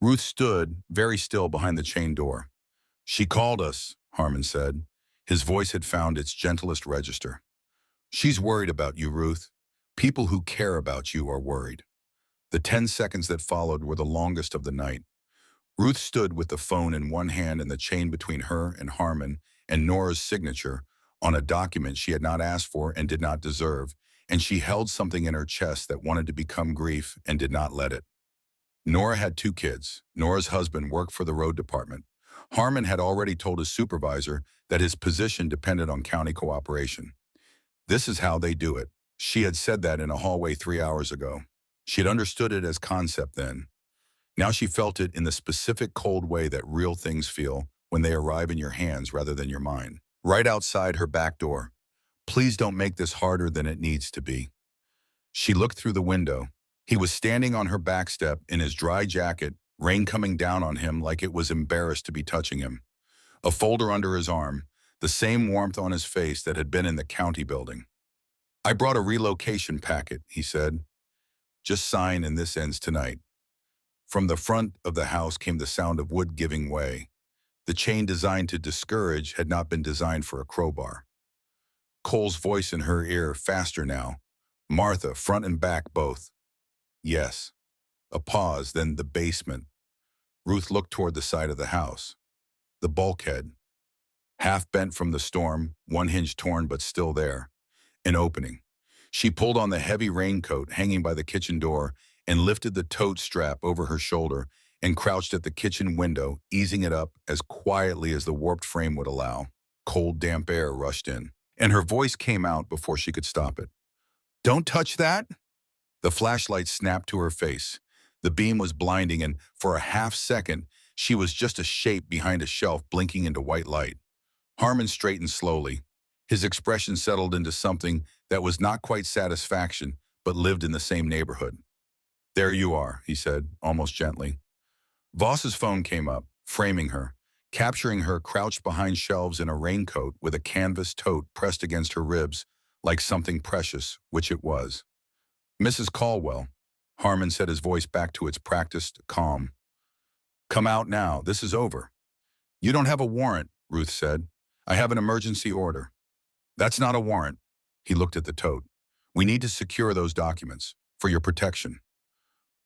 Ruth stood very still behind the chain door. She called us, Harmon said. His voice had found its gentlest register. She's worried about you, Ruth. People who care about you are worried. The 10 seconds that followed were the longest of the night. Ruth stood with the phone in one hand and the chain between her and Harmon and Nora's signature on a document she had not asked for and did not deserve, and she held something in her chest that wanted to become grief and did not let it. Nora had 2 kids. Nora's husband worked for the road department. Harmon had already told his supervisor that his position depended on county cooperation. This is how they do it. She had said that in a hallway 3 hours ago. She had understood it as concept then. Now she felt it in the specific cold way that real things feel when they arrive in your hands rather than your mind. Right outside her back door. Please don't make this harder than it needs to be. She looked through the window. He was standing on her back step in his dry jacket, rain coming down on him like it was embarrassed to be touching him. A folder under his arm, the same warmth on his face that had been in the county building. I brought a relocation packet, he said. Just sign and this ends tonight. From the front of the house came the sound of wood giving way. The chain designed to discourage had not been designed for a crowbar. Cole's voice in her ear, faster now. Martha, front and back both. Yes. A pause, then the basement. Ruth looked toward the side of the house. The bulkhead. Half bent from the storm, one hinge torn but still there. An opening. She pulled on the heavy raincoat hanging by the kitchen door and lifted the tote strap over her shoulder and crouched at the kitchen window, easing it up as quietly as the warped frame would allow. Cold, damp air rushed in, and her voice came out before she could stop it. Don't touch that! The flashlight snapped to her face. The beam was blinding, and for a half second, she was just a shape behind a shelf blinking into white light. Harmon straightened slowly. His expression settled into something that was not quite satisfaction, but lived in the same neighborhood. There you are, he said, almost gently. Voss's phone came up, framing her, capturing her crouched behind shelves in a raincoat with a canvas tote pressed against her ribs like something precious, which it was. Mrs. Caldwell, Harmon set his voice back to its practiced calm. Come out now, this is over. You don't have a warrant, Ruth said. I have an emergency order. That's not a warrant. He looked at the tote. We need to secure those documents, for your protection.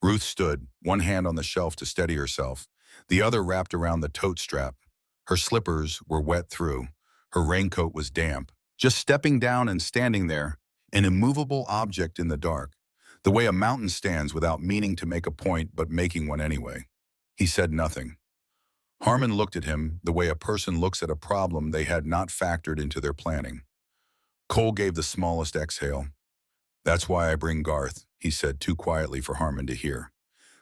Ruth stood, one hand on the shelf to steady herself, the other wrapped around the tote strap. Her slippers were wet through. Her raincoat was damp. Just stepping down and standing there, an immovable object in the dark, the way a mountain stands without meaning to make a point but making one anyway. He said nothing. Harmon looked at him the way a person looks at a problem they had not factored into their planning. Cole gave the smallest exhale. That's why I bring Garth, he said too quietly for Harmon to hear.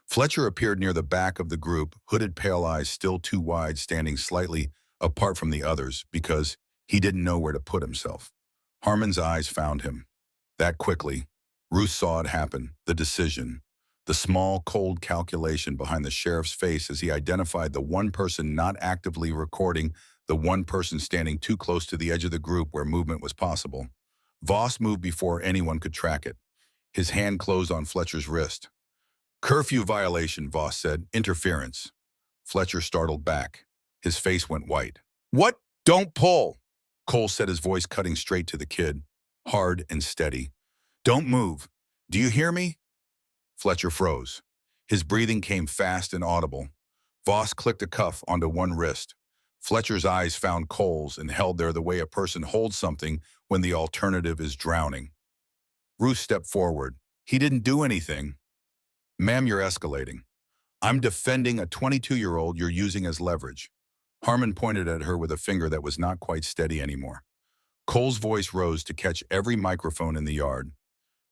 Fletcher appeared near the back of the group, hooded pale eyes still too wide, standing slightly apart from the others because he didn't know where to put himself. Harmon's eyes found him. That quickly, Ruth saw it happen, the decision, the small, cold calculation behind the sheriff's face as he identified the one person not actively recording, the one person standing too close to the edge of the group where movement was possible. Voss moved before anyone could track it. His hand closed on Fletcher's wrist. Curfew violation, Voss said. Interference. Fletcher startled back. His face went white. What? Don't pull! Cole said, his voice cutting straight to the kid, hard and steady. Don't move. Do you hear me? Fletcher froze. His breathing came fast and audible. Voss clicked a cuff onto one wrist. Fletcher's eyes found Cole's and held there the way a person holds something when the alternative is drowning. Ruth stepped forward. He didn't do anything. Ma'am, you're escalating. I'm defending a 22-year-old you're using as leverage. Harmon pointed at her with a finger that was not quite steady anymore. Cole's voice rose to catch every microphone in the yard.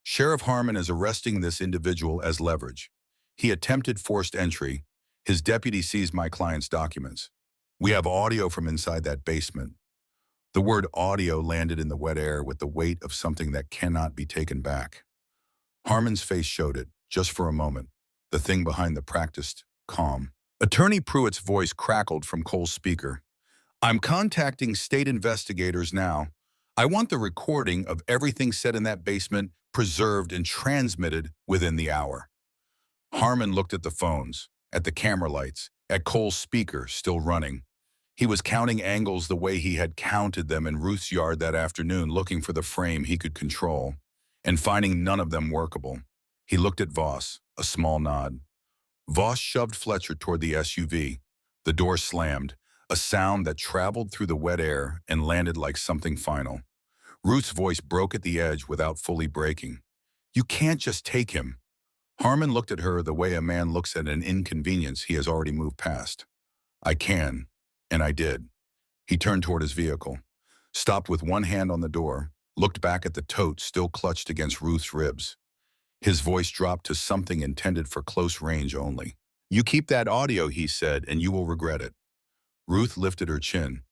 Sheriff Harmon is arresting this individual as leverage. He attempted forced entry. His deputy seized my client's documents. We have audio from inside that basement. The word audio landed in the wet air with the weight of something that cannot be taken back. Harmon's face showed it, just for a moment, the thing behind the practiced calm. Attorney Pruitt's voice crackled from Cole's speaker. I'm contacting state investigators now. I want the recording of everything said in that basement preserved and transmitted within the hour. Harmon looked at the phones. at the camera lights, at Cole's speaker still running. He was counting angles the way he had counted them in Ruth's yard that afternoon, looking for the frame he could control, and finding none of them workable. He looked at Voss, a small nod. Voss shoved Fletcher toward the SUV. The door slammed, a sound that traveled through the wet air and landed like something final. Ruth's voice broke at the edge without fully breaking. "You can't just take him." Harmon looked at her the way a man looks at an inconvenience he has already moved past. "I can." And I did. He turned toward his vehicle, stopped with one hand on the door, looked back at the tote still clutched against Ruth's ribs. His voice dropped to something intended for close range only. "You keep that audio," he said, "and you will regret it." Ruth lifted her chin.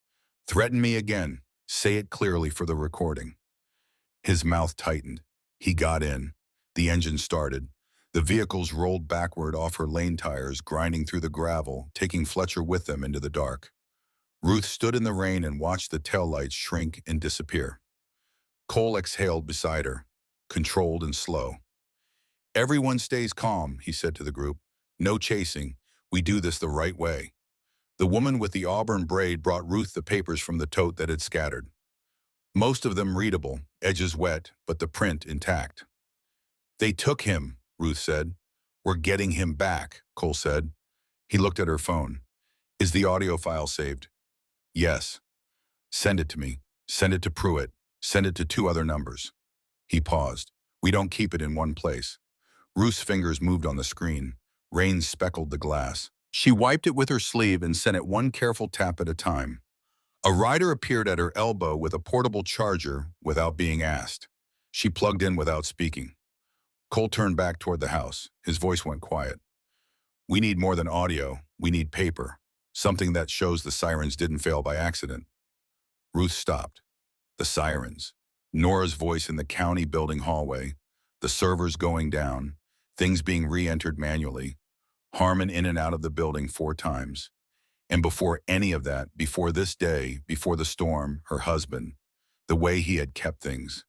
"Threaten me again. Say it clearly for the recording." His mouth tightened. He got in. The engine started. The vehicles rolled backward off her lane tires, grinding through the gravel, taking Fletcher with them into the dark. Ruth stood in the rain and watched the taillights shrink and disappear. Cole exhaled beside her, controlled and slow. "Everyone stays calm," he said to the group. "No chasing. We do this the right way." The woman with the auburn braid brought Ruth the papers from the tote that had scattered. Most of them readable, edges wet, but the print intact. "They took him," Ruth said. "We're getting him back," Cole said. He looked at her phone. "Is the audio file saved?" "Yes." "Send it to me. Send it to Pruitt. Send it to 2 other numbers." He paused. "We don't keep it in one place." Ruth's fingers moved on the screen. Rain speckled the glass. She wiped it with her sleeve and sent it one careful tap at a time. A rider appeared at her elbow with a portable charger without being asked. She plugged in without speaking. Cole turned back toward the house. His voice went quiet. "We need more than audio. We need paper. Something that shows the sirens didn't fail by accident." Ruth stopped. The sirens. Nora's voice in the county building hallway. The servers going down. Things being re-entered manually. Harmon in and out of the building 4 times. And before any of that, before this day, before the storm, her husband, the way he had kept things,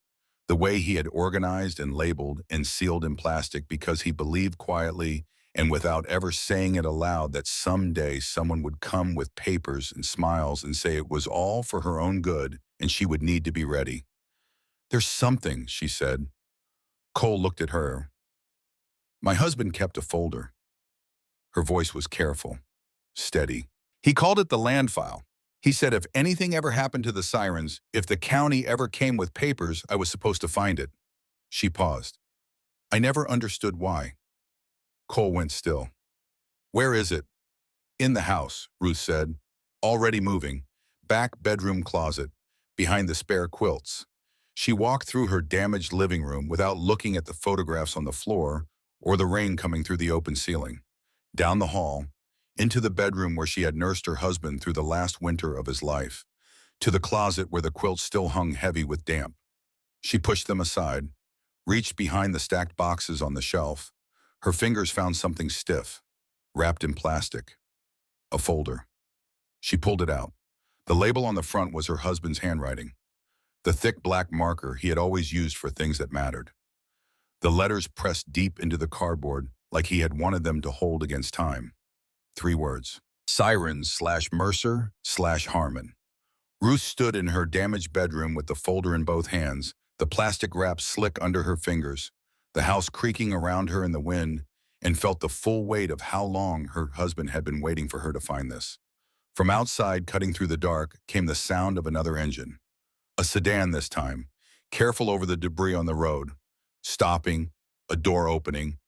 the way he had organized and labeled and sealed in plastic because he believed quietly and without ever saying it aloud that someday someone would come with papers and smiles and say it was all for her own good and she would need to be ready. "There's something," she said. Cole looked at her. "My husband kept a folder." Her voice was careful, steady. "He called it the land file. He said if anything ever happened to the sirens, if the county ever came with papers, I was supposed to find it." She paused. "I never understood why." Cole went still. "Where is it?" "In the house," Ruth said. "Already moving. Back bedroom closet, behind the spare quilts." She walked through her damaged living room without looking at the photographs on the floor or the rain coming through the open ceiling. Down the hall, into the bedroom where she had nursed her husband through the last winter of his life, to the closet where the quilts still hung heavy with damp. She pushed them aside, reached behind the stacked boxes on the shelf. Her fingers found something stiff, wrapped in plastic. A folder. She pulled it out. The label on the front was her husband's handwriting, the thick black marker he had always used for things that mattered. The letters pressed deep into the cardboard like he had wanted them to hold against time. 3 words. Sirens/Mercer/Harmon. Ruth stood in her damaged bedroom with the folder in both hands, the plastic wrap slick under her fingers, the house creaking around her in the wind, and felt the full weight of how long her husband had been waiting for her to find this. From outside, cutting through the dark, came the sound of another engine. A sedan this time, careful over the debris on the road, stopping, a door opening,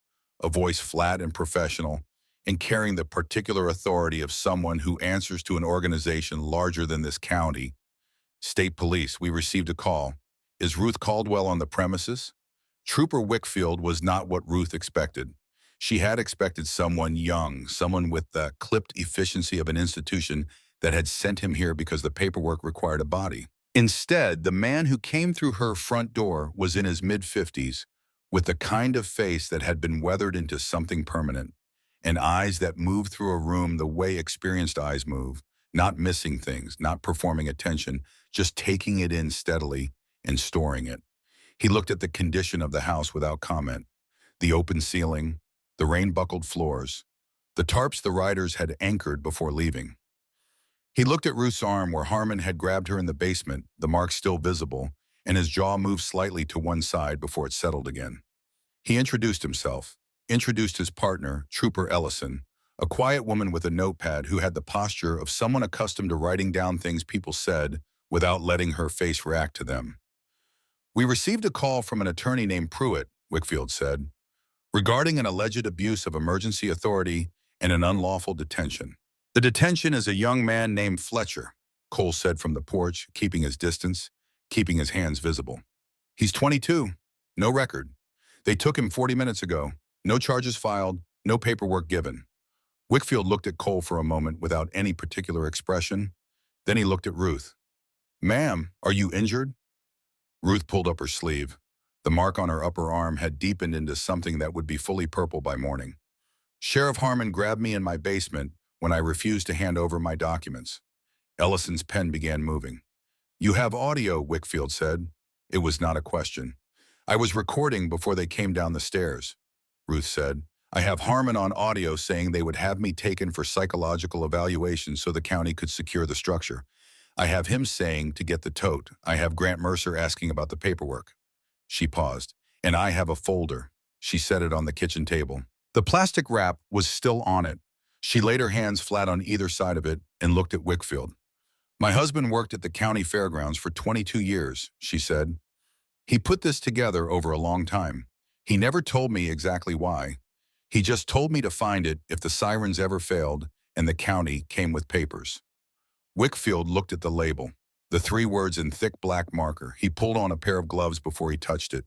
a voice flat and professional, and carrying the particular authority of someone who answers to an organization larger than this county. "State Police, we received a call. Is Ruth Caldwell on the premises?" Trooper Wickfield was not what Ruth expected. She had expected someone young, someone with the clipped efficiency of an institution that had sent him here because the paperwork required a body. Instead, the man who came through her front door was in his mid-50s, with the kind of face that had been weathered into something permanent, and eyes that moved through a room the way experienced eyes move, not missing things, not performing attention, just taking it in steadily and storing it. He looked at the condition of the house without comment. The open ceiling, the rain-buckled floors, the the tarps the riders had anchored before leaving. He looked at Ruth's arm where Harmon had grabbed her in the basement, the mark still visible, and his jaw moved slightly to one side before it settled again. He introduced himself, introduced his partner, Trooper Ellison, a quiet woman with a notepad who had the posture of someone accustomed to writing down things people said without letting her face react to them. "We received a call from an attorney named Pruitt," Wickfield said, "regarding an alleged abuse of emergency authority and an unlawful detention. The detention is a young man named Fletcher," Cole said from the porch, keeping his distance, keeping his hands visible. "He's 22. No record. They took him 40 minutes ago. No charges filed, no paperwork given." Wickfield looked at Cole for a moment without any particular expression. Then he looked at Ruth. "Ma'am, are you injured?" Ruth pulled up her sleeve. The mark on her upper arm had deepened into something that would be fully purple by morning. "Sheriff Harmon grabbed me in my basement when I refused to hand over my documents." Ellison's pen began moving. "You have audio," Wickfield said. It was not a question. "I was recording before they came down the stairs," Ruth said. "I have Harmon on audio saying they would have me taken for psychological evaluation so the county could secure the structure. I have him saying to get the tote. I have Grant Mercer asking about the paperwork." She paused. "And I have a folder." She set it on the kitchen table. The plastic wrap was still on it. She laid her hands flat on either side of it and looked at Wickfield. "My husband worked at the county fairgrounds for 22 years, she said. "He put this together over a long time. He never told me exactly why. He just told me to find it if the sirens ever failed and the county came with papers." Wickfield looked at the label, the 3 words in thick black marker. He pulled on a pair of gloves before he touched it.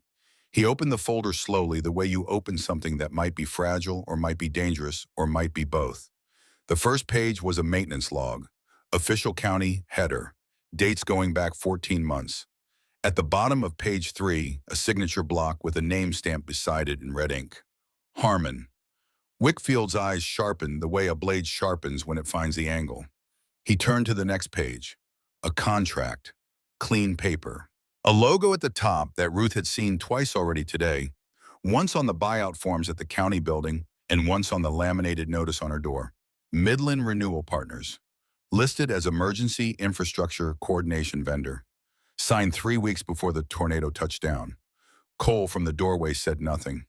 He opened the folder slowly, the way you open something that might be fragile or might be dangerous or might be both. The first page was a maintenance log. Official county header. Dates going back 14 months. At the bottom of page 3, a signature block with a name stamp beside it in red ink. Harmon. Wickfield's eyes sharpened the way a blade sharpens when it finds the angle. He turned to the next page. A contract. Clean paper. A logo at the top that Ruth had seen twice already today, once on the buyout forms at the county building and once on the laminated notice on her door. Midland Renewal Partners. Listed as emergency infrastructure coordination vendor. Signed 3 weeks before the tornado touched down. Cole from the doorway said nothing.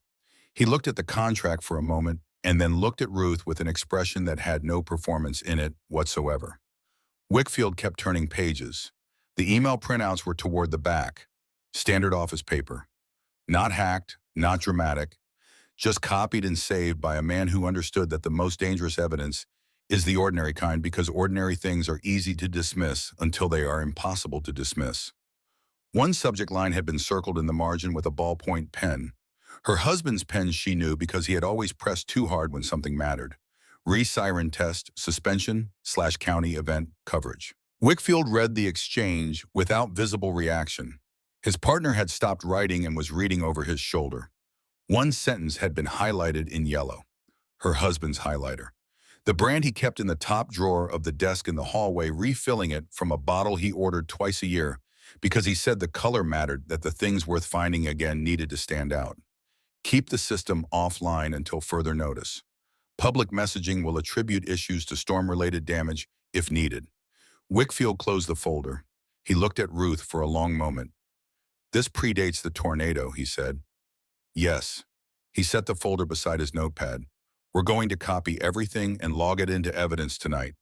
He looked at the contract for a moment and then looked at Ruth with an expression that had no performance in it whatsoever. Wickfield kept turning pages. The email printouts were toward the back. Standard office paper. Not hacked, not dramatic, just copied and saved by a man who understood that the most dangerous evidence is the ordinary kind, because ordinary things are easy to dismiss until they are impossible to dismiss. One subject line had been circled in the margin with a ballpoint pen. Her husband's pen, she knew, because he had always pressed too hard when something mattered. Re-siren test, suspension/county event coverage. Wickfield read the exchange without visible reaction. His partner had stopped writing and was reading over his shoulder. One sentence had been highlighted in yellow. Her husband's highlighter. The brand he kept in the top drawer of the desk in the hallway, refilling it from a bottle he ordered twice a year because he said the color mattered, that the things worth finding again needed to stand out. Keep the system offline until further notice. Public messaging will attribute issues to storm-related damage if needed. Wickfield closed the folder. He looked at Ruth for a long moment. "This predates the tornado," he said. "Yes." He set the folder beside his notepad. "We're going to copy everything and log it into evidence tonight.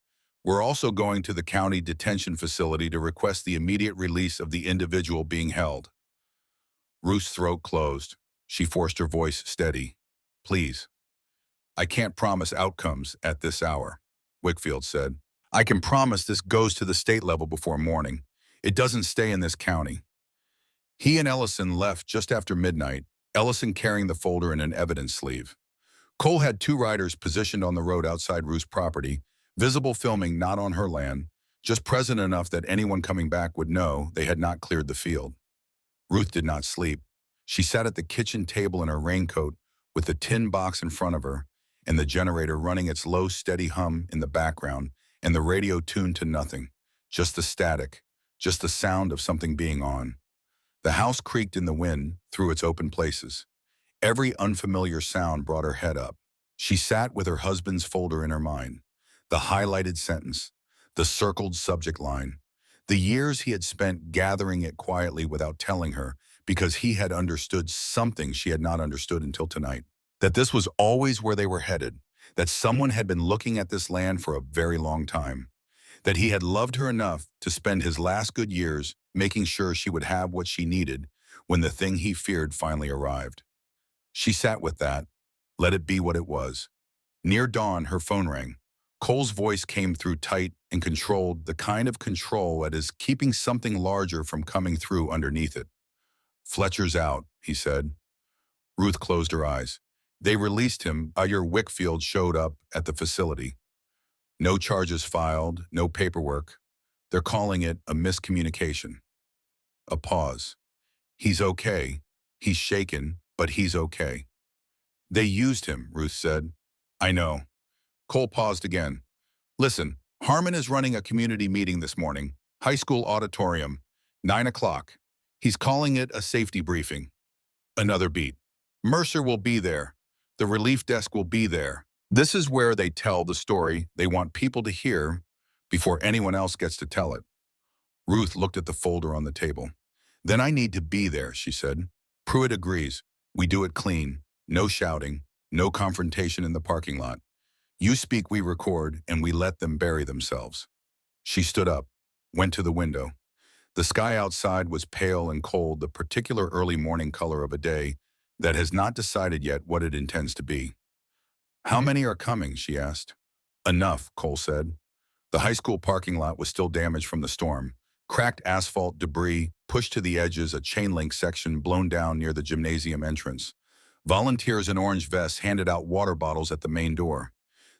We're also going to the county detention facility to request the immediate release of the individual being held." Ruth's throat closed. She forced her voice steady. "Please." "I can't promise outcomes at this hour," Wickfield said. "I can promise this goes to the state level before morning. It doesn't stay in this county." He and Ellison left just after midnight, Ellison carrying the folder in an evidence sleeve. Cole had 2 riders positioned on the road outside Ruth's property, visible filming not on her land, just present enough that anyone coming back would know they had not cleared the field. Ruth did not sleep. She sat at the kitchen table in her raincoat with the tin box in front of her and the generator running its low, steady hum in the background and the radio tuned to nothing, just the static, just the sound of something being on. The house creaked in the wind through its open places. Every unfamiliar sound brought her head up. She sat with her husband's folder in her mind, the highlighted sentence, the circled subject line, the years he had spent gathering it quietly without telling her because he had understood something she had not understood until tonight. That this was always where they were headed, that someone had been looking at this land for a very long time, that he had loved her enough to spend his last good years making sure she would have what she needed when the thing he feared finally arrived. She sat with that, let it be what it was. Near dawn, her phone rang. Cole's voice came through tight and controlled, the kind of control that is keeping something larger from coming through underneath it. "Fletcher's out," he said. Ruth closed her eyes. "They released him. Your Wickfield showed up at the facility. No charges filed, no paperwork. They're calling it a miscommunication." A pause. "He's okay. He's shaken, but he's okay." "They used him," Ruth said. "I know." Cole paused again. "Listen, Harmon is running a community meeting this morning, high school auditorium, 9 o'clock. He's calling it a safety briefing." Another beat. "Mercer will be there. The relief desk will be there. This is where they tell the story they want people to hear before anyone else gets to tell it." Ruth looked at the folder on the table. "Then I need to be there," she said. Pruitt agrees. "We do it clean. No shouting. No confrontation in the parking lot. You speak, we record, and we let them bury themselves." She stood up, went to the window. The sky outside was pale and cold, the particular early morning color of a day that has not decided yet what it intends to be. "How many are coming?" she asked. "Enough," Cole said. The high school parking lot was still damaged from the storm. Cracked asphalt debris, pushed to the edges, a chain link section blown down near the gymnasium entrance. Volunteers in orange vests handed out water bottles at the main door.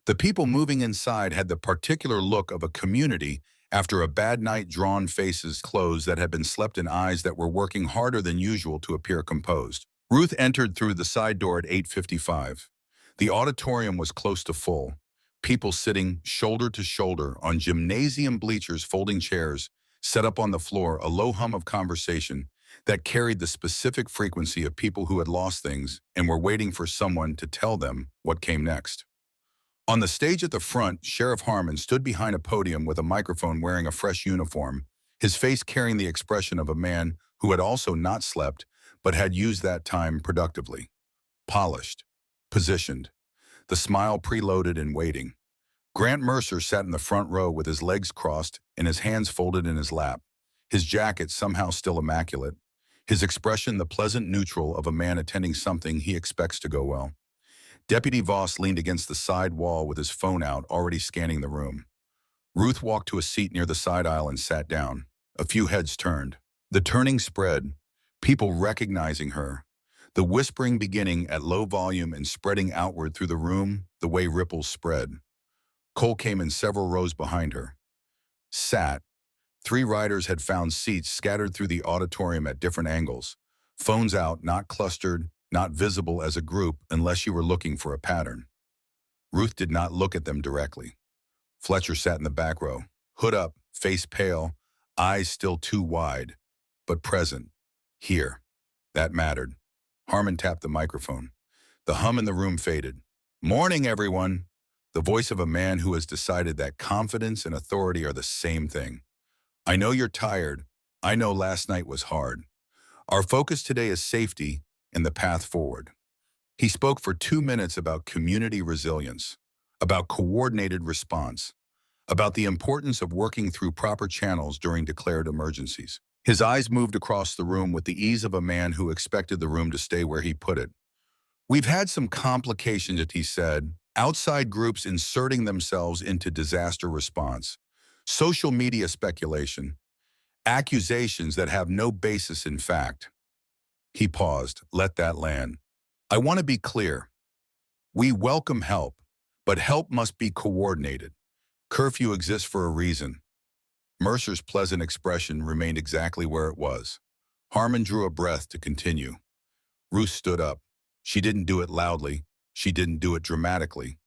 The people moving inside had the particular look of a community after a bad night, drawn faces closed that had been slept in, eyes that were working harder than usual to appear composed. Ruth entered through the side door at 8:55. The auditorium was close to full. People sitting shoulder to shoulder on gymnasium bleachers, folding chairs, set up on the floor, a low hum of conversation that carried the specific frequency of people who had lost things and were waiting for someone to tell them what came next. On the stage at the front, Sheriff Harmon stood behind a podium with a microphone, wearing a fresh uniform, his face carrying the expression of a man who had also not slept but had used that time productively. Polished, positioned, the smile preloaded and waiting. Grant Mercer sat in the front row with his legs crossed and his hands folded in his lap, his jacket somehow still immaculate, his expression the pleasant neutral of a man attending something he expects to go well. Deputy Voss leaned against the side wall with his phone out, already scanning the room. Ruth walked to a seat near the side aisle and sat down. A few heads turned. The turning spread, people recognizing her, the whispering beginning at low volume and spreading outward through the room the way ripples spread. Cole came in several rows behind her. Sat. 3 riders had found seats scattered through the auditorium at different angles. Phones out, not clustered, not visible as a group unless you were looking for a pattern. Ruth did not look at them directly. Fletcher sat in the back row, hood up, face pale, eyes still too wide, but present. Here. That mattered. Harmon tapped the microphone. The hum in the room faded. "Morning, everyone." The voice of a man who has decided that confidence and authority are the same thing. "I know you're tired. I know last night was hard. Our focus today is safety and the path forward." He spoke for 2 minutes about community resilience, about coordinated response, about the importance of working through proper channels during declared emergencies. His eyes moved across the room with the ease of a man who expected the room to stay where he put it. "We've had some complications," he said, "outside groups inserting themselves into disaster response, social media speculation, accusations that have no basis in fact." He paused, let that land. "I want to be clear. We welcome help, but help must be coordinated. Curfew exists for a reason." Mercer's pleasant expression remained exactly where it was. Harmon drew a breath to continue. Ruth stood up. She didn't do it loudly. She didn't do it dramatically.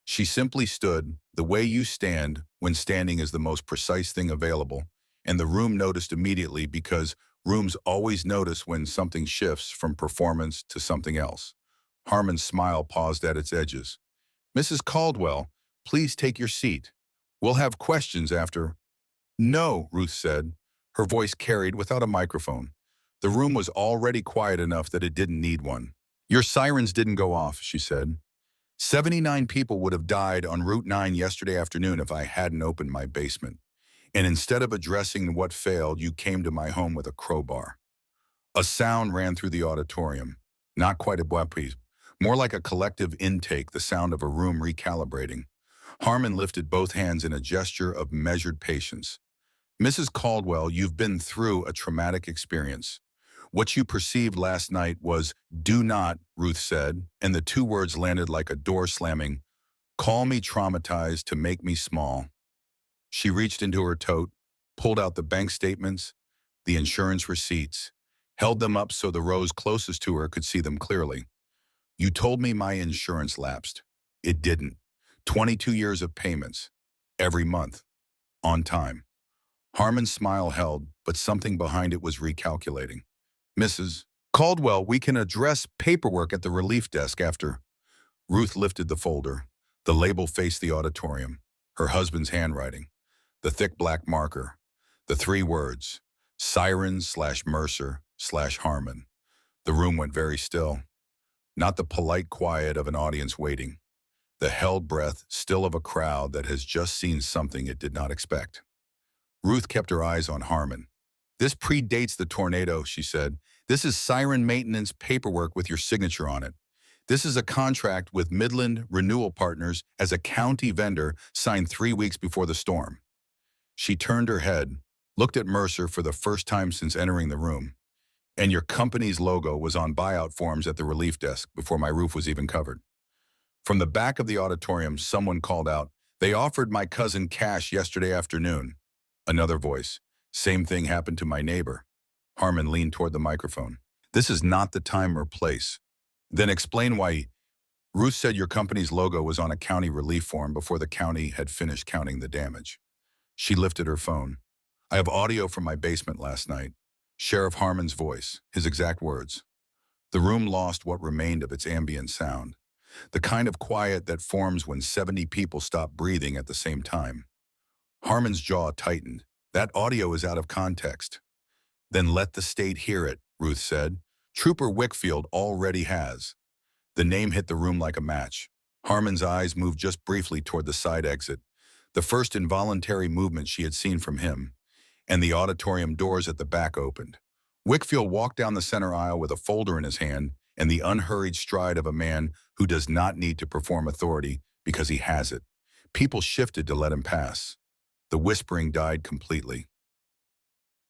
She simply stood, the way you stand when standing is the most precise thing available, and the room noticed immediately, because rooms always notice when something shifts from performance to something else. Harmon's smile paused at its edges. Mrs. Caldwell, please take your seat. We'll have questions after. No, Ruth said. Her voice carried without a microphone. The room was already quiet enough that it didn't need one. Your sirens didn't go off, she said. 79 people would have died on Route 9 yesterday afternoon if I hadn't opened my basement. And instead of addressing what failed, you came to my home with a crowbar. A sound ran through the auditorium. Not quite a buapis, more like a collective intake, the sound of a room recalibrating. Harmon lifted both hands in a gesture of measured patience. Mrs. Caldwell, you've been through a traumatic experience. What you perceived last night was, do not, Ruth said, and the two words landed like a door slamming. Call me traumatized to make me small. She reached into her tote, pulled out the bank statements, the insurance receipts, held them up so the rows closest to her could see them clearly. You told me my insurance lapsed. It didn't. 22 years of payments. Every month. On time. Harmon's smile held, but something behind it was recalculating. Mrs. Caldwell, we can address paperwork at the relief desk after. Ruth lifted the folder. The label faced the auditorium. Her husband's handwriting. The thick black marker. The three words. Sirens/Mercer/Harmon. The room went very still. Not the polite quiet of an audience waiting. The held breath still of a crowd that has just seen something it did not expect. Ruth kept her eyes on Harmon. This predates the tornado, she said. This is siren maintenance paperwork with your signature on it. This is a contract with Midland Renewal Partners as a county vendor signed 3 weeks before the storm. She turned her head, looked at Mercer for the first time since entering the room. And your company's logo was on buyout forms at the relief desk before my roof was even covered. From the back of the auditorium, someone called out, they offered my cousin cash yesterday afternoon. Another voice, same thing happened to my neighbor. Harmon leaned toward the microphone. This is not the time or place. Then explain why. Ruth said your company's logo was on a county relief form before the county had finished counting the damage. She lifted her phone. I have audio from my basement last night. Sheriff Harmon's voice, his exact words. The room lost what remained of its ambient sound. The kind of quiet that forms when 70 people stop breathing at the same time. Harmon's jaw tightened. That audio is out of context. Then let the state hear it, Ruth said. Trooper Wickfield already has. The name hit the room like a match. Harmon's eyes moved just briefly toward the side exit, the first involuntary movement she had seen from him, and the auditorium doors at the back opened. Wickfield walked down the center aisle with a folder in his hand and the unhurried stride of a man who does not need to perform authority because he has it. People shifted to let him pass. The whispering died completely.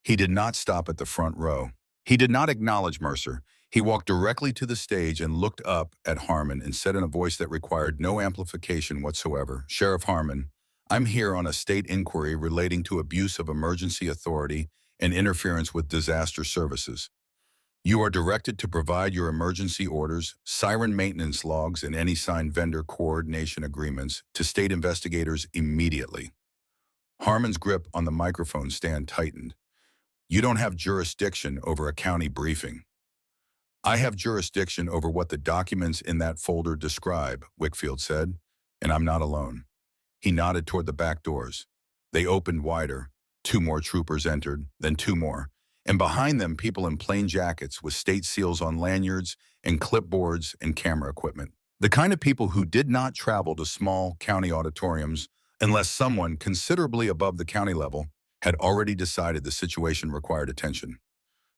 He did not stop at the front row. He did not acknowledge Mercer. He walked directly to the stage and looked up at Harmon and said in a voice that required no amplification whatsoever, Sheriff Harmon, I'm here on a state inquiry relating to abuse of emergency authority and interference with disaster services. You are directed to provide your emergency orders, siren maintenance logs, and any signed vendor coordination agreements to state investigators immediately. Harmon's grip on the microphone stand tightened. You don't have jurisdiction over a county briefing. I have jurisdiction over what the documents in that folder describe, Wickfield said, and I'm not alone. He nodded toward the back doors. They opened wider. 2 more troopers entered, then 2 more, and behind them people in plain jackets with state seals on lanyards and clipboards and camera equipment. The kind of people who did not travel to small county auditoriums unless someone considerably above the county level had already decided the situation required attention.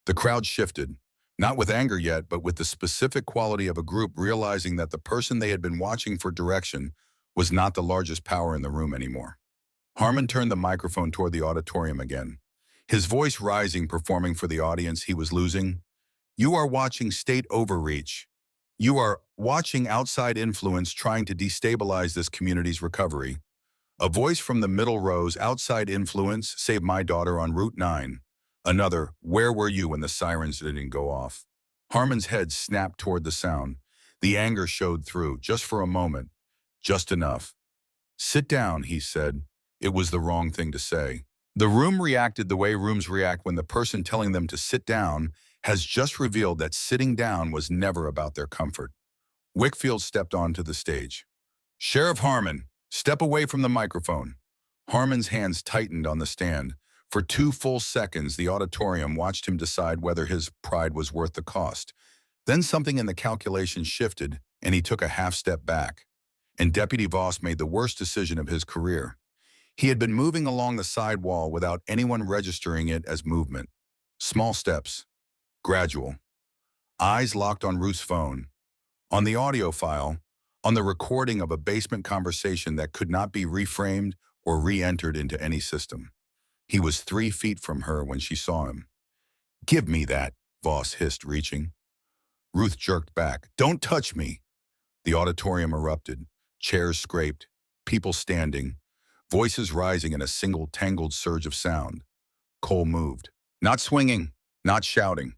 The crowd shifted, not with anger yet, but with the specific quality of a group realizing that the person they had been watching for direction was not the largest power in the room anymore. Harmon turned the microphone toward the auditorium again, his voice rising, performing for the audience he was losing. You are watching state overreach. You are watching outside influence trying to destabilize this community's recovery. A voice from the middle rows, outside influence saved my daughter on Route 9. Another, where were you when the sirens didn't go off? Harmon's head snapped toward the sound. The anger showed through, just for a moment, just enough. Sit down, he said. It was the wrong thing to say. The room reacted the way rooms react when the person telling them to sit down has just revealed that sitting down was never about their comfort. Wickfield stepped onto the stage. Sheriff Harmon, step away from the microphone. Harmon's hands tightened on the stand. For 2 full seconds, the auditorium watched him decide whether his pride was worth the cost. Then something in the calculation shifted, and he took a half-step back. And Deputy Voss made the worst decision of his career. He had been moving along the side wall without anyone registering it as movement. Small steps. Gradual. Eyes locked on Ruth's phone. On the audio file, on the recording of a basement conversation that could not be reframed or re-entered into any system. He was 3 feet from her when she saw him. Give me that, Voss hissed, reaching. Ruth jerked back. Don't touch me. The auditorium erupted. Chairs scraped. People standing. Voices rising in a single tangled surge of sound. Cole moved. Not swinging, not shouting.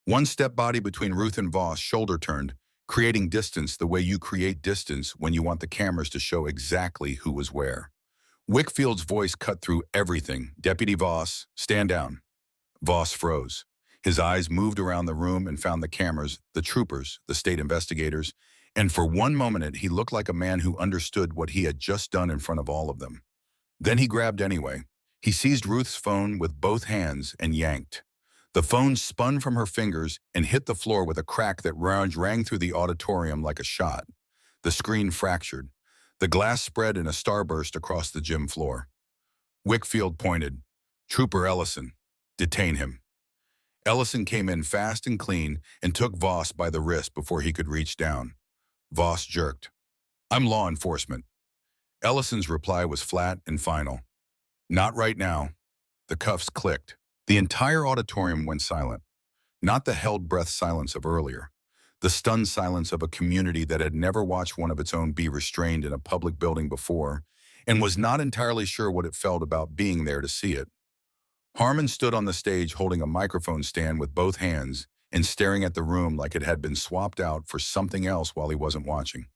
One step body between Ruth and Voss, shoulder turned, creating distance the way you create distance when you want the cameras to show exactly who was where. Wickfield's voice cut through everything. Deputy Voss, stand down. Voss froze. His eyes moved around the room and found the cameras, the troopers, the state investigators, and for one moment he looked like a man who understood what he had just done in front of all of them. Then he grabbed anyway. He seized Ruth's phone with both hands and yanked. The phone spun from her fingers and hit the floor with a crack that rang through the auditorium like a shot. The screen fractured. The glass spread in a starburst across the gym floor. Wickfield pointed. Trooper Ellison, detain him. Ellison came in fast and clean and took Voss by the wrist before he could reach down. Voss jerked. I'm law enforcement. Ellison's reply was flat and final. Not right now. The cuffs clicked. The entire auditorium went silent. Not the held breath silence of earlier. The stunned silence of a community that had never watched one of its own be restrained in a public building before and was not entirely sure what it felt about being there to see it. Harmon stood on the stage holding a microphone stand with both hands and staring at the room like it had been swapped out for something else while he wasn't watching.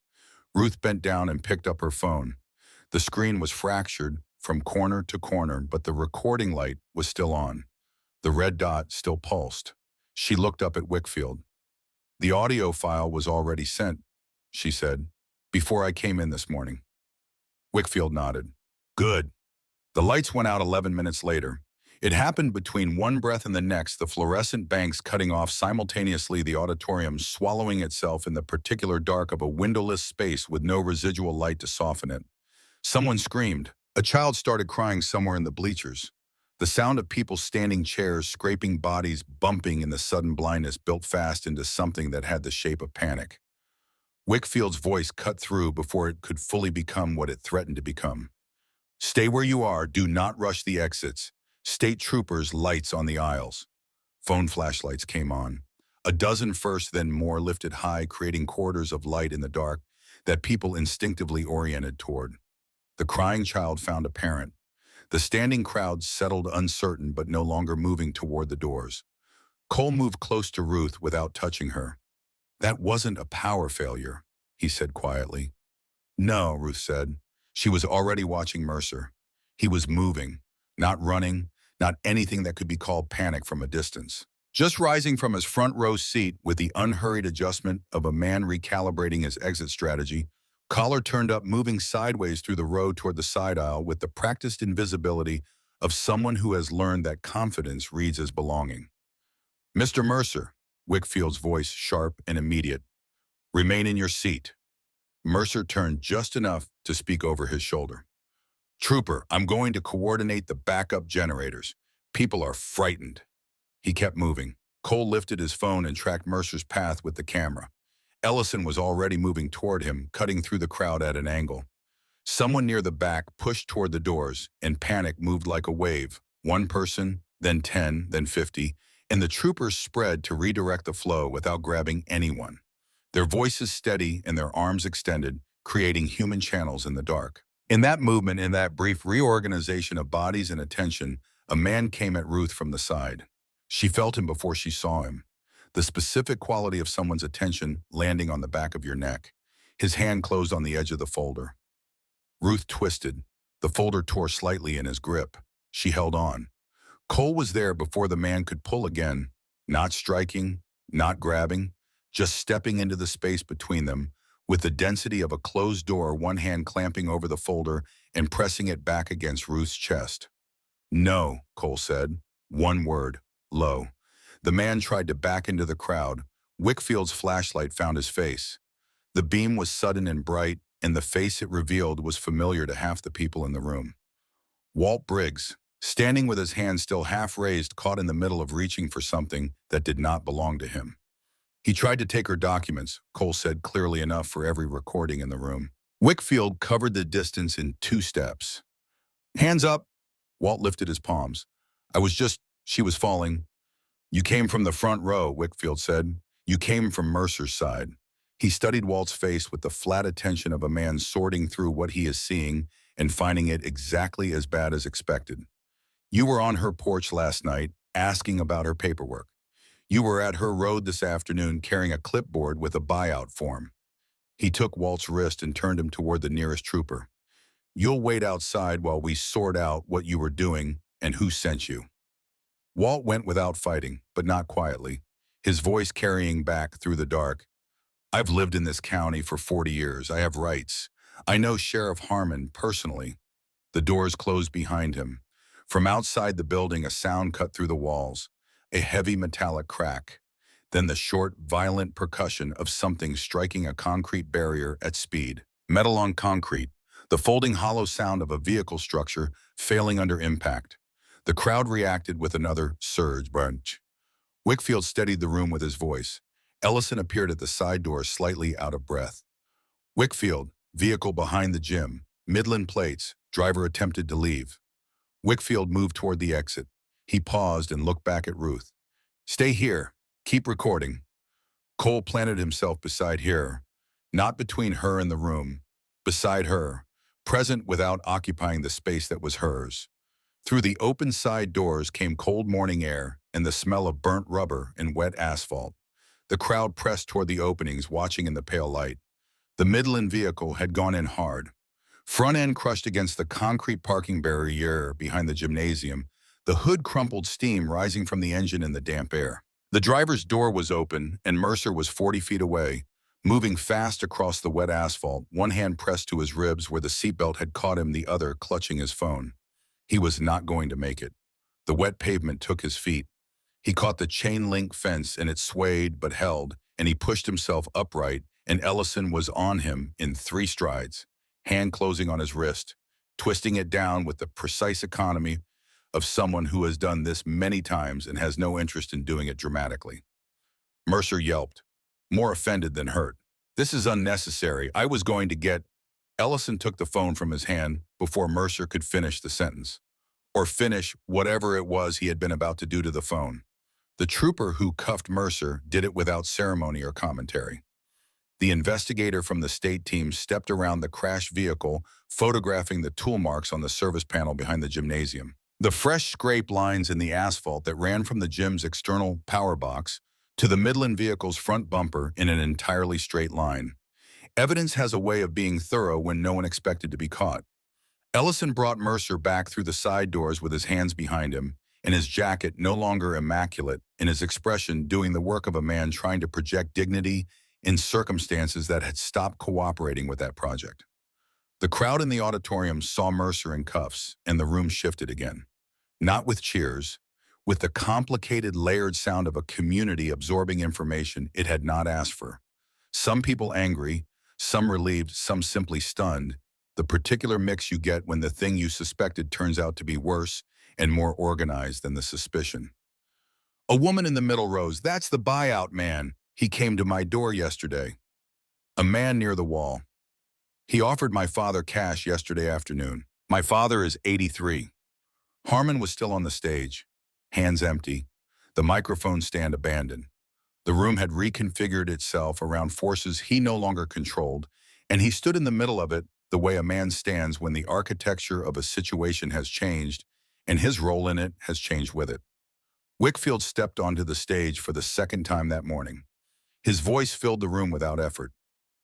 Ruth bent down and picked up her phone. The screen was fractured from corner to corner, but the recording light was still on. The red dot still pulsed. She looked up at Wickfield. The audio file was already sent, she said, before I came in this morning. Wickfield nodded. Good. The lights went out 11 minutes later. It happened between one breath and the next, the fluorescent banks cutting off simultaneously, the auditorium swallowing itself in the particular dark of a windowless space with no residual light to soften it. Someone screamed. A child started crying somewhere in the bleachers. The sound of people standing, chairs, scraping bodies, bumping in the sudden blindness built fast into something that had the shape of panic. Wickfield's voice cut through before it could fully become what it threatened to become. Stay where you are. Do not rush the exits. State troopers, lights on the aisles. Phone flashlights came on. A dozen first, then more lifted high, creating corridors of light in the dark that people instinctively oriented toward. The crying child found a parent. The standing crowd settled, uncertain but no longer moving toward the doors. Cole moved close to Ruth without touching her. That wasn't a power failure, he said quietly. No, Ruth said. She was already watching Mercer. He was moving, not running, not anything that could be called panic from a distance. Just rising from his front row seat with the unhurried adjustment of a man recalibrating his exit strategy, collar turned up, moving sideways through the row toward the side aisle with the practiced invisibility of someone who has learned that confidence reads as belonging. Mr. Mercer, Wickfield's voice sharp and immediate. Remain in your seat. Mercer turned just enough to speak over his shoulder. Trooper, I'm going to coordinate the backup generators. People are frightened. He kept moving. Cole lifted his phone and tracked Mercer's path with the camera. Ellison was already moving toward him, cutting through the crowd at an angle. Someone near the back pushed toward the doors, and panic moved like a wave. One person, then 10, then 50, and the troopers spread to redirect the flow without grabbing anyone. Their voices steady and their arms extended, creating human channels in the dark. In that movement, in that brief reorganization of bodies and attention, a man came at Ruth from the side. She felt him before she saw him. The specific quality of someone's attention landing on the back of your neck. His hand closed on the edge of the folder. Ruth twisted. The folder tore slightly in his grip. She held on. Cole was there before the man could pull again, not striking, not grabbing, just stepping into the space between them, with the density of a closed door, one hand clamping over the folder and pressing it back against Ruth's chest. "No," Cole said. One word. Low. The man tried to back into the crowd. Wickfield's flashlight found his face. The beam was sudden and bright, and the face it revealed was familiar to half the people in the room. Walt Briggs, standing with his hand still half raised, caught in the middle of reaching for something that did not belong to him. "He tried to take her documents," Cole said clearly enough for every recording in the room. Wickfield covered the distance in 2 steps. "Hands up!" Walt lifted his palms. She was falling." "You came from the front row," Wickfield said. "You came from Mercer's side." He studied Walt's face with the flat attention of a man sorting through what he is seeing and finding it exactly as bad as expected. "You were on her porch last night, asking about her paperwork. You were at her road this afternoon carrying a clipboard with a buyout form." He took Walt's wrist and turned him toward the nearest trooper. "You'll wait outside while we sort out what you were doing and who sent you." Walt went without fighting, but not quietly, his voice carrying back through the dark. "I've lived in this county for 40 years. I have rights. I know Sheriff Harmon personally." The doors closed behind him. From outside the building, a sound cut through the walls, a heavy metallic crack, then the short, violent percussion of something striking a concrete barrier at speed. Metal on concrete, the folding hollow sound of a vehicle structure failing under impact. The crowd reacted with another surge. Brunch. Wickfield steadied the room with his voice. Ellison appeared at the side door, slightly out of breath. "Wickfield, vehicle behind the gym. Midland plates. Driver attempted to leave." Wickfield moved toward the exit. He paused and looked back at Ruth. "Stay here. Keep recording." Cole planted himself beside her, not between her and the room, beside her, present without occupying the space that was hers. Through the open side doors came cold morning air and the smell of burnt rubber and wet asphalt. The crowd pressed toward the openings, watching in the pale light. The Midland vehicle had gone in hard. Front end crushed against the concrete parking barrier behind the gymnasium, the hood crumpled, steam rising from the engine in the damp air. The driver's door was open, and Mercer was 40 feet away, moving fast across the wet asphalt, one hand pressed to his ribs where the seatbelt had caught him, the other clutching his phone. He was not going to make it. The wet pavement took his feet. He caught the chain-link fence, and it swayed but held, and he pushed himself upright, and Ellison was on him in 3 strides, hand closing on his wrist, twisting it down with the precise economy of someone who has done this many times and has no interest in doing it dramatically. Mercer yelped, more offended than hurt. "This is unnecessary. I was going to get—" Ellison took the phone from his hand before Mercer could finish the sentence, or finish whatever it was he had been about to do to the phone. The trooper who cuffed Mercer did it without ceremony or commentary. The investigator from the state team stepped around the crashed vehicle, photographing the tool marks on the service panel behind the gymnasium. The fresh scrape lines in the asphalt that ran from the gym's external power box to the Midland vehicle's front bumper in an entirely straight line. Evidence has a way of being thorough when no one expected to be caught. Ellison brought Mercer back through the side doors with his hands behind him, and his jacket no longer immaculate, and his expression doing the work of a man trying to project dignity in circumstances that had stopped cooperating with that project. The crowd in the auditorium saw Mercer in cuffs, and the room shifted again. Not with cheers, with the complicated, layered sound of a community absorbing information it had not asked for. Some people angry, some relieved, some simply stunned, the particular mix you get when the thing you suspected turns out to be worse and more organized than the suspicion. A woman in the middle rose. "That's the buyout man. He came to my door yesterday." A man near the wall. "He offered my father cash yesterday afternoon. My father is 83. Harmon was still on the stage, hands empty, the microphone stand abandoned. The room had reconfigured itself around forces he no longer controlled, and he stood in the middle of it the way a man stands when the architecture of a situation has changed and his role in it has changed with it. Wickfield stepped onto the stage for the second time that morning. His voice filled the room without effort.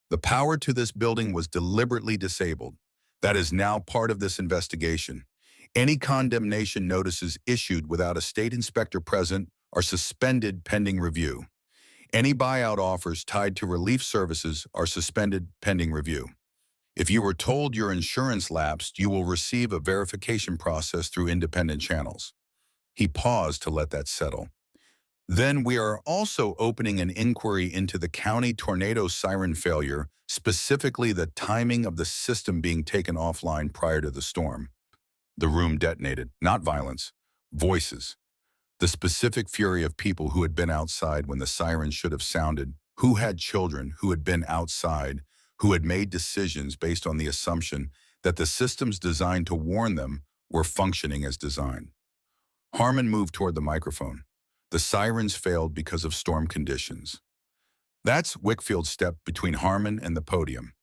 "The power to this building was deliberately disabled. That is now part of this investigation. Any condemnation notices issued without a state inspector present are suspended pending review. Any buyout offers tied to relief services are suspended pending review. If you were told your insurance lapsed, you will receive a verification process through independent channels. He paused to let that settle. Then we are also opening an inquiry into the county tornado siren failure, specifically the timing of the system being taken offline prior to the storm. The room detonated, not violence, voices. The specific fury of people who had been outside when the siren should have sounded, who had children who had been outside, who had made decisions based on the assumption that the systems designed to warn them were functioning as designed. Harmon moved toward the microphone. The sirens failed because of storm conditions. That's Wickfield stepped between Harmon and the podium.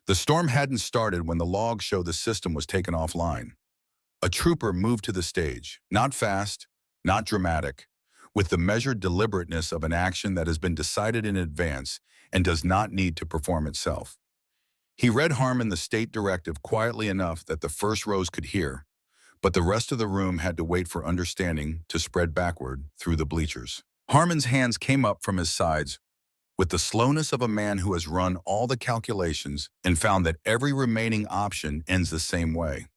The storm hadn't started when the logs show the system was taken offline. A trooper moved to the stage, not fast, not dramatic, with the measured deliberateness of an action that has been decided in advance and does not need to perform itself. He read Harmon the state directive quietly enough that the first rows could hear, but the rest of the room had to wait for understanding to spread backward through the bleachers. Harmon's hands came up from his sides with the slowness of a man who has run all the calculations and found that every remaining option ends the same way.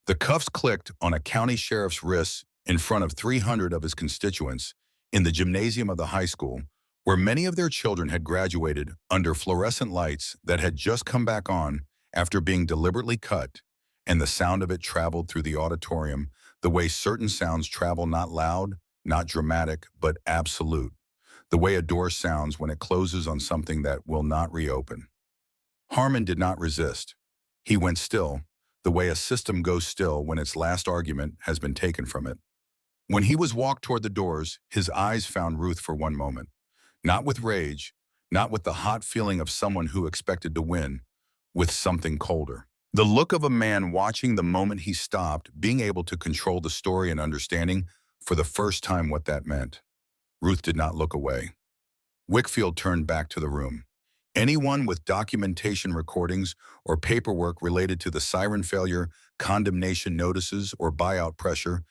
The cuffs clicked on a county sheriff's wrists in front of 300 of his constituents in the gymnasium of the high school, where many of their children had graduated under fluorescent lights that had just come back on after being deliberately cut, and the sound of it traveled through the auditorium the way certain sounds travel, not loud, not dramatic, but absolute, the way a door sounds when it closes on something that will not reopen. Harmon did not resist. He went still, the way a system goes still when its last argument has been taken from it. When he was walked toward the doors, his eyes found Ruth for one moment. Not with rage, not with the hot feeling of someone who expected to win, with something colder. The look of a man watching the moment he stopped, being able to control the story and understanding for the first time what that meant. Ruth did not look away. Wickfield turned back to the room. Anyone with documentation recordings or paperwork related to the siren failure, condemnation notices, or buyout pressure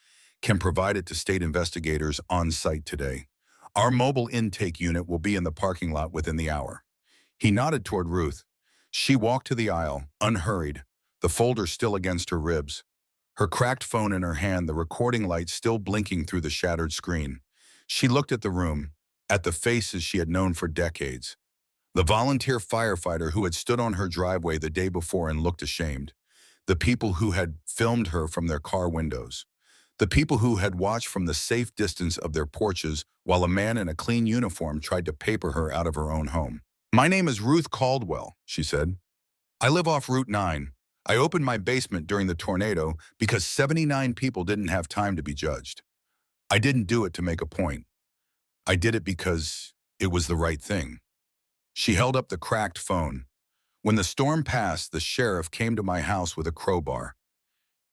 can provide it to state investigators on site today. Our mobile intake unit will be in the parking lot within the hour. He nodded toward Ruth. She walked to the aisle, unhurried, the folder still against her ribs. Her cracked phone in her hand, the recording light still blinking through the shattered screen. She looked at the room, at the faces she had known for decades. The volunteer firefighter who had stood on her driveway the day before and looked ashamed. The people who had filmed her from their car windows. The people who had watched from the safe distance of their porches while a man in a clean uniform tried to paper her out of her own home. "My name is Ruth Caldwell," she said. "I live off Route 9. I opened my basement during the tornado because 79 people didn't have time to be judged. I didn't do it to make a point. I did it because it was the right thing." She held up the cracked phone. "When the storm passed, the sheriff came to my house with a crowbar.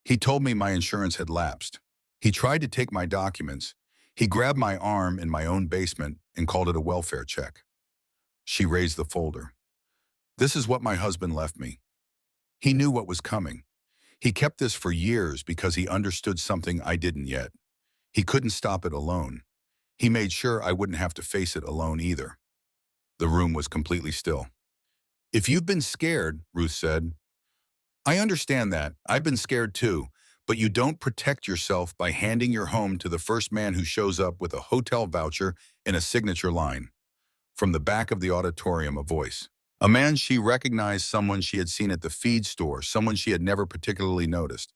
He told me my insurance had lapsed. He tried to take my documents. He grabbed my arm in my own basement and called it a welfare check." She raised the folder. "This is what my husband left me. He knew what was coming. He kept this for years because he understood something I didn't yet. He couldn't stop it alone. He made sure I wouldn't have to face it alone either." The room was completely still. "If you've been scared," Ruth said, "I understand that. I've been scared too. But you don't protect yourself by handing your home to the first man who shows up with a hotel voucher and a signature line." From the back of the auditorium, a voice. A man she recognized, someone she had seen at the feed store, someone she had never particularly noticed.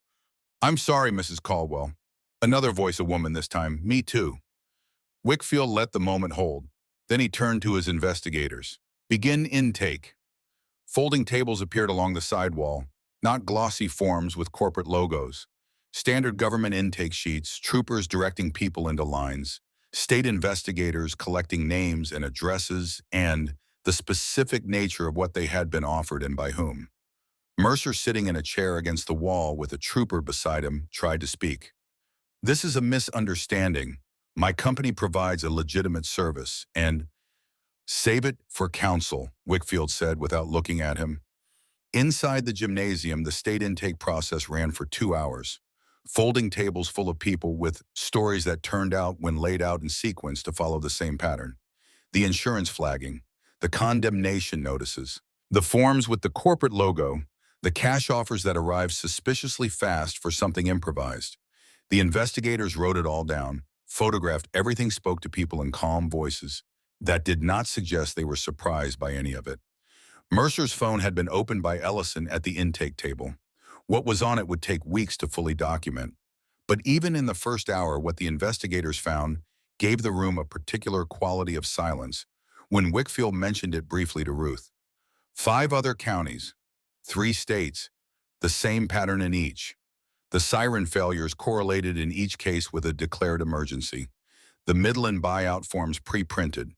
"I'm sorry, Mrs. Caldwell." Another voice, a woman this time. "Me too." Wickfield let the moment hold. Then he turned to his investigators. "Begin intake." Folding tables appeared along the side wall, not glossy forms with corporate logos. Standard government intake sheets, troopers directing people into lines, state investigators collecting names and addresses, and the specific nature of what they had been offered and by whom. Mercer, sitting in a chair against the wall with a trooper beside him, tried to speak. "This is a misunderstanding. My company provides a legitimate service, and—" "Save it for counsel," Wickfield said without looking at him. Inside the gymnasium, the state intake process ran for 2 hours. Folding tables full of people with stories that turned out, when laid out in sequence, to follow the same pattern. the insurance flagging, the condemnation notices, the forms with the corporate logo, the cash offers that arrived suspiciously fast for something improvised. The investigators wrote it all down, photographed everything, spoke to people in calm voices that did not suggest they were surprised by any of it. Mercer's phone had been opened by Ellison at the intake table. What was on it would take weeks to fully document. But even in the first hour, what the investigators found gave the room a particular quality of silence when Wickfield mentioned it briefly to Ruth. 5 other counties, 3 states, the same pattern in each. The siren failures correlated in each case with a declared emergency. The Midland buyout forms pre-printed.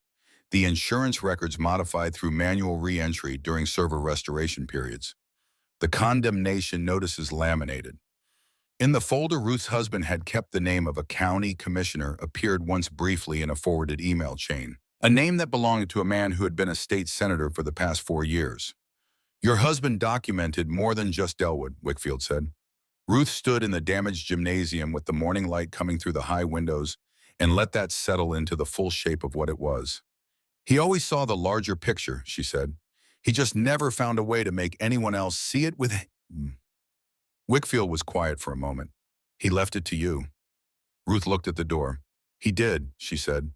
The insurance records modified through manual re-entry during server restoration periods. The condemnation notices laminated. In the folder Ruth's husband had kept, the name of a county commissioner appeared once briefly in a forwarded email chain, a name that belonged to a man who had been a state senator for the past 4 years. Your husband documented more than just Delwood, Wickfield said. Ruth stood in the damaged gymnasium with the morning light coming through the high windows and let that settle into the full shape of what it was. He always saw the larger picture, she said. He just never found a way to make anyone else see it with him. Wickfield was quiet for a moment. He left it to you. Ruth looked at the door. He did, she said.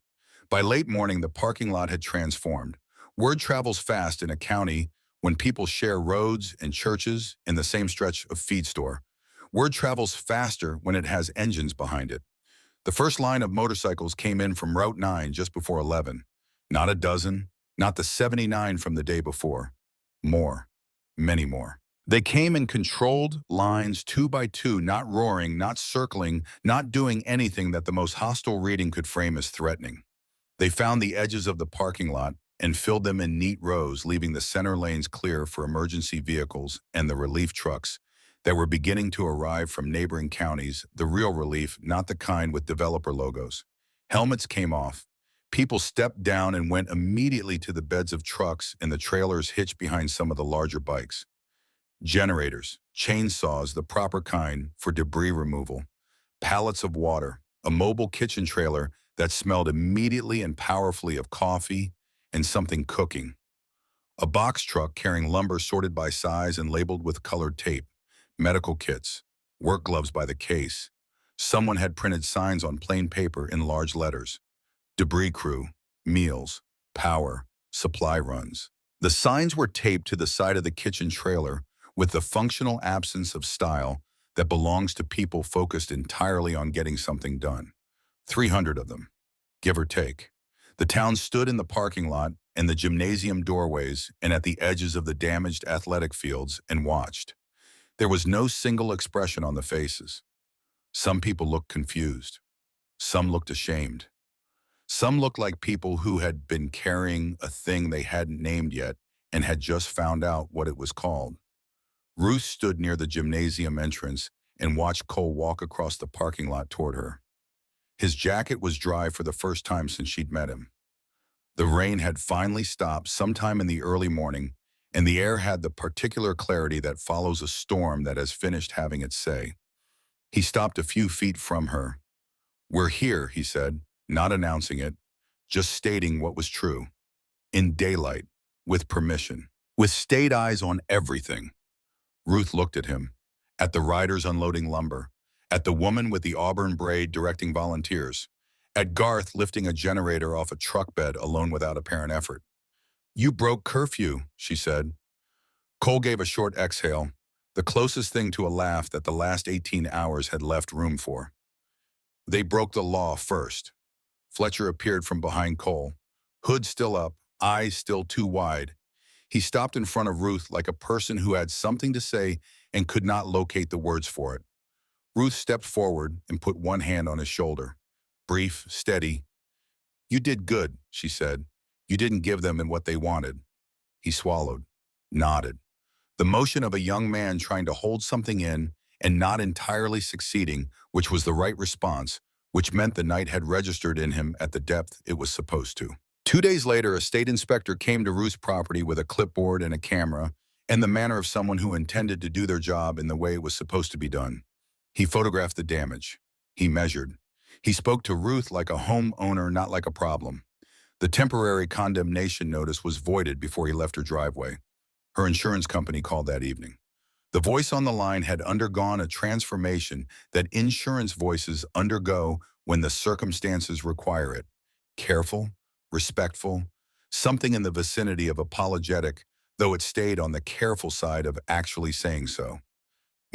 By late morning, the parking lot had transformed. Word travels fast in a county when people share roads and churches in the same stretch of feed store. Word travels faster when it has engines behind it. The first line of motorcycles came in from Route 9 just before 11. Not a dozen, not the 79 from the day before. More, many more. They came in controlled lines 2 by 2, not roaring, not circling, not doing anything that the most hostile reading could frame as threatening. They found the edges of the parking lot and filled them in neat rows, leaving the center lanes clear for emergency vehicles and the relief trucks that were beginning to arrive from neighboring counties, the real relief, not the kind with developer logos. Helmets came off. People stepped down and went immediately to the beds of trucks and the trailers hitched behind some of the larger bikes. Generators, chainsaws, the proper kind for debris removal, pallets of water, a mobile kitchen trailer that smelled immediately and powerfully of coffee and something cooking. A box truck carrying lumber sorted by size and labeled with colored tape, medical kits, work gloves by the case. Someone had printed signs on plain paper in large letters. Debris crew, meals, power, supply runs. The signs were taped to the side of the kitchen trailer with the functional absence of style that belongs to people focused entirely on getting something done. 300 of them, give or take. The town stood in the parking lot and the gymnasium doorways and at the edges of the damaged athletic fields and watched. There was no single expression on the faces. Some people looked confused. Some looked ashamed. Some looked like people who had been carrying a thing they hadn't named yet and had just found out what it was called. Ruth stood near the gymnasium entrance and watched Cole walk across the parking lot toward her. His jacket was dry for the first time since she'd met him. The rain had finally stopped sometime in the early morning, and the air had the particular clarity that follows a storm that has finished having its say. He stopped a few feet from her. "We're here," he said, not announcing it, just stating what was true. In daylight, with permission, with state eyes on everything. Ruth looked at him, at the riders unloading lumber, at the woman with the auburn braid directing volunteers, at Garth lifting a generator off a truck bed alone without apparent effort. "You broke curfew," she said. Cole gave a short exhale, the closest thing to a laugh that the last 18 hours had left room for. "They broke the law first." Fletcher appeared from behind Cole, hood still up, eyes still too wide. He stopped in front of Ruth like a person who had something to say and could not locate the words for it. Ruth stepped forward and put one hand on his shoulder. Brief, steady. "You did good," she said. "You didn't give them what they wanted." He swallowed, nodded. The motion of a young man trying to hold something in and not entirely succeeding, which was the right response, which meant the night had registered in him at the depth it was supposed to. 2 days later, a state inspector came to Ruth's property with a clipboard and a camera and the manner of someone who intended to do their job in the way it was supposed to be done. He photographed the damage. He measured. He spoke to Ruth like a homeowner, not like a problem. The temporary condemnation notice was voided before he left her driveway. Her insurance company called that evening. The voice on the line had undergone a transformation that insurance voices undergo when the circumstances require it. Careful, respectful, something in the vicinity of apologetic, though it stayed on the careful side of actually saying so.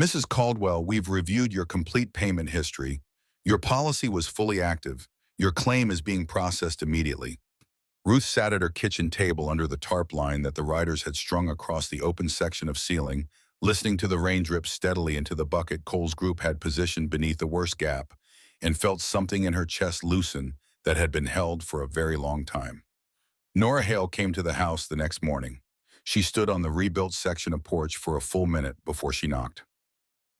Mrs. Caldwell, we've reviewed your complete payment history. Your policy was fully active. Your claim is being processed immediately. Ruth sat at her kitchen table under the tarp line that the riders had strung across the open section of ceiling, listening to the rain drip steadily into the bucket Cole's group had positioned beneath the worst gap, and felt something in her chest loosen that had been held for a very long time. Nora Hale came to the house the next morning. She stood on the rebuilt section of porch for a full minute before she knocked.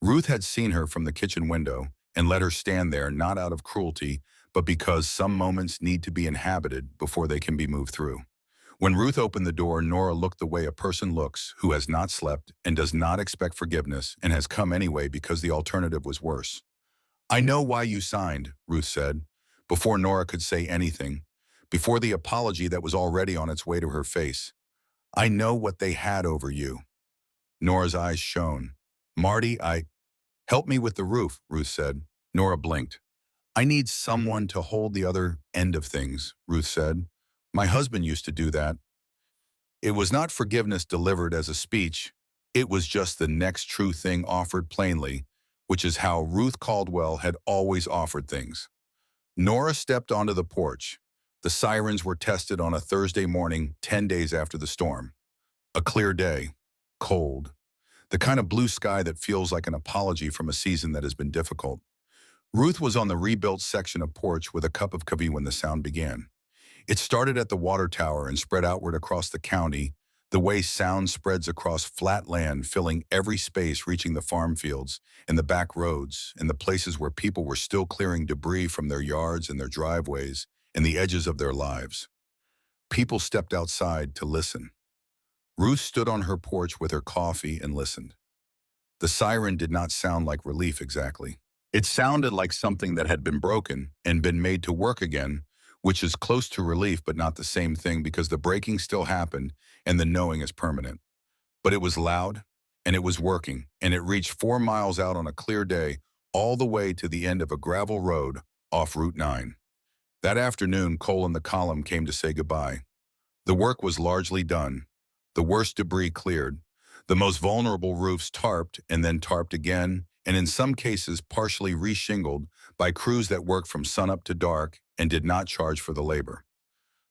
Ruth had seen her from the kitchen window and let her stand there not out of cruelty, but because some moments need to be inhabited before they can be moved through. When Ruth opened the door, Nora looked the way a person looks who has not slept and does not expect forgiveness and has come anyway because the alternative was worse. I know why you signed, Ruth said, before Nora could say anything, before the apology that was already on its way to her face. I know what they had over you. Nora's eyes shone. Marty, help me with the roof, Ruth said. Nora blinked. I need someone to hold the other end of things, Ruth said. My husband used to do that. It was not forgiveness delivered as a speech. It was just the next true thing offered plainly, which is how Ruth Caldwell had always offered things. Nora stepped onto the porch. The sirens were tested on a Thursday morning, 10 days after the storm. A clear day, cold, the kind of blue sky that feels like an apology from a season that has been difficult. Ruth was on the rebuilt section of porch with a cup of coffee when the sound began. It started at the water tower and spread outward across the county, the way sound spreads across flat land, filling every space, reaching the farm fields and the back roads and the places where people were still clearing debris from their yards and their driveways and the edges of their lives. People stepped outside to listen. Ruth stood on her porch with her coffee and listened. The siren did not sound like relief exactly. It sounded like something that had been broken and been made to work again, which is close to relief but not the same thing because the breaking still happened and the knowing is permanent. But it was loud, and it was working, and it reached 4 miles out on a clear day, all the way to the end of a gravel road off Route 9. That afternoon, Cole and the column came to say goodbye. The work was largely done, the worst debris cleared, the most vulnerable roofs tarped and then tarped again, and in some cases partially reshingled by crews that worked from sunup to dark and did not charge for the labor.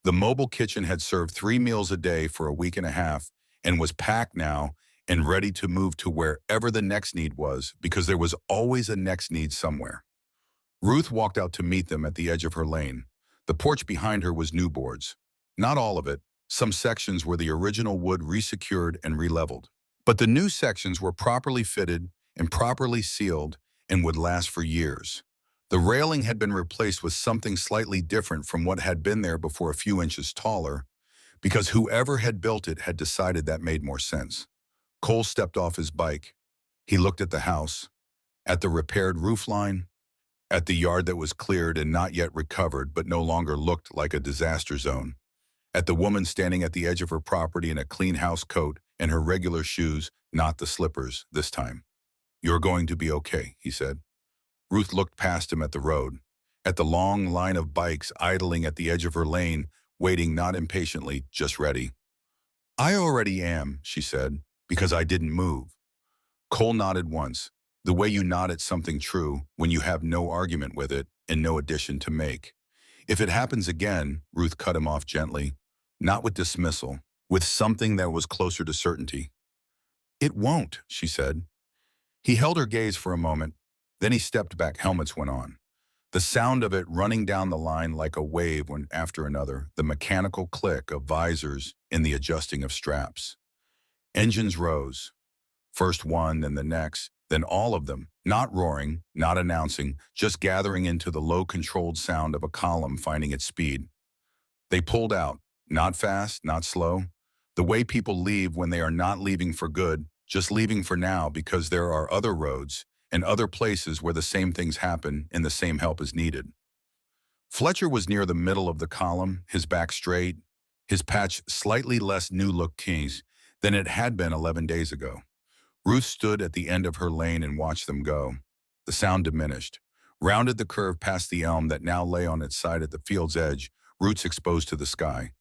The mobile kitchen had served 3 meals a day for a week and a half and was packed now and ready to move to wherever the next need was because there was always a next need somewhere. Ruth walked out to meet them at the edge of her lane. The porch behind her was new boards. Not all of it. Some sections were the original wood resecured and re-leveled. But the new sections were properly fitted and properly sealed and would last for years. The railing had been replaced with something slightly different from what had been there before, a few inches taller, because whoever had built it had decided that made more sense. Cole stepped off his bike. He looked at the house, at the repaired roofline, at the yard that was cleared and not yet recovered but no longer looked like a disaster zone, at the woman standing at the edge of her property in a clean house coat and her regular shoes, not the slippers this time. You're going to be okay, he said. Ruth looked past him at the road, at the long line of bikes idling at the edge of her lane, waiting not impatiently, just ready. I already am, she said, because I didn't move. Cole nodded once, the way you nod at something true when you have no argument with it and no addition to make. If it happens again, Ruth cut him off gently, not with dismissal, with something that was closer to certainty. It won't, she said. He held her gaze for a moment, then he stepped back. Helmets went on. The sound of it running down the line like a wave one after another, the mechanical click of visors and the adjusting of straps. Engines rose. First one, then the next, then all of them, not roaring, not announcing, just gathering into the low controlled sound of a column finding its speed. They pulled out, not fast, not slow, the way people leave when they are not leaving for good, just leaving for now because there are other roads and other places where the same things happen and the same help is needed. Fletcher was near the middle of the column, his back straight, his patch slightly less new-look keys than it had been 11 days ago. Ruth stood at the end of her lane and watched them go. The sound diminished, rounded the curve past the elm that now lay on its side at the field's edge, roots exposed to the sky.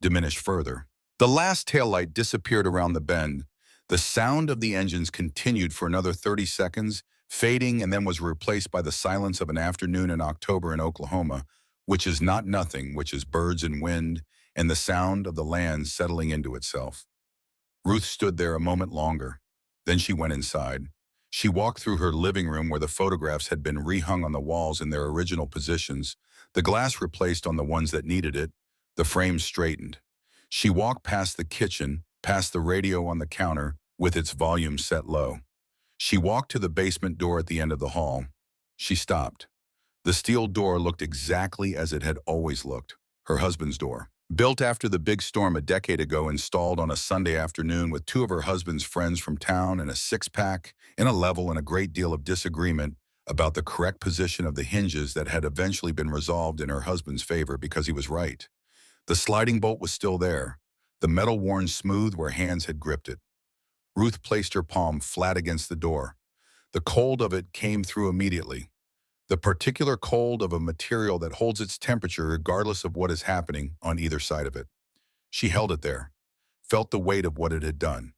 Diminished further. The last taillight disappeared around the bend. The sound of the engines continued for another 30 seconds, fading, and then was replaced by the silence of an afternoon in October in Oklahoma, which is not nothing, which is birds and wind, and the sound of the land settling into itself. Ruth stood there a moment longer. Then she went inside. She walked through her living room where the photographs had been rehung on the walls in their original positions, the glass replaced on the ones that needed it, the frames straightened. She walked past the kitchen, past the radio on the counter with its volume set low. She walked to the basement door at the end of the hall. She stopped. The steel door looked exactly as it had always looked, her husband's door. Built after the big storm a decade ago, installed on a Sunday afternoon with two of her husband's friends from town and a six-pack, in a level and a great deal of disagreement about the correct position of the hinges that had eventually been resolved in her husband's favor because he was right. The sliding bolt was still there, the metal worn smooth where hands had gripped it. Ruth placed her palm flat against the door. The cold of it came through immediately. The particular cold of a material that holds its temperature regardless of what is happening on either side of it. She held it there, felt the weight of what it had done.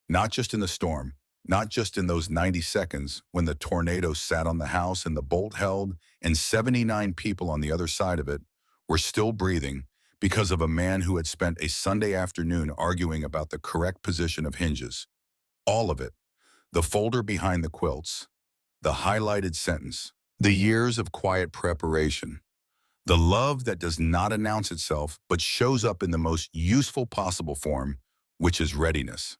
Not just in the storm, not just in those 90 seconds when the tornado sat on the house and the bolt held and 79 people on the other side of it were still breathing because of a man who had spent a Sunday afternoon arguing about the correct position of hinges. All of it. The folder behind the quilts. The highlighted sentence. The years of quiet preparation. The love that does not announce itself but shows up in the most useful possible form, which is readiness.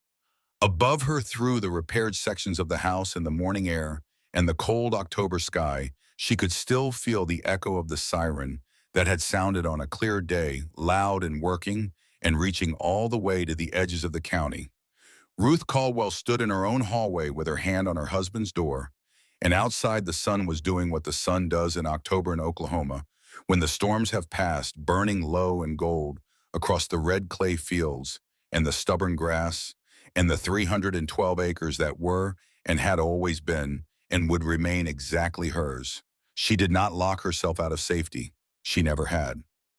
Above her, through the repaired sections of the house and the morning air and the cold October sky, she could still feel the echo of the siren that had sounded on a clear day, loud and working and reaching all the way to the edges of the county. Ruth Caldwell stood in her own hallway with her hand on her husband's door, and outside the sun was doing what the sun does in October in Oklahoma, when the storms have passed, burning low and gold across the red clay fields and the stubborn grass and the 312 acres that were and had always been and would remain exactly hers. She did not lock herself out of safety. She never had.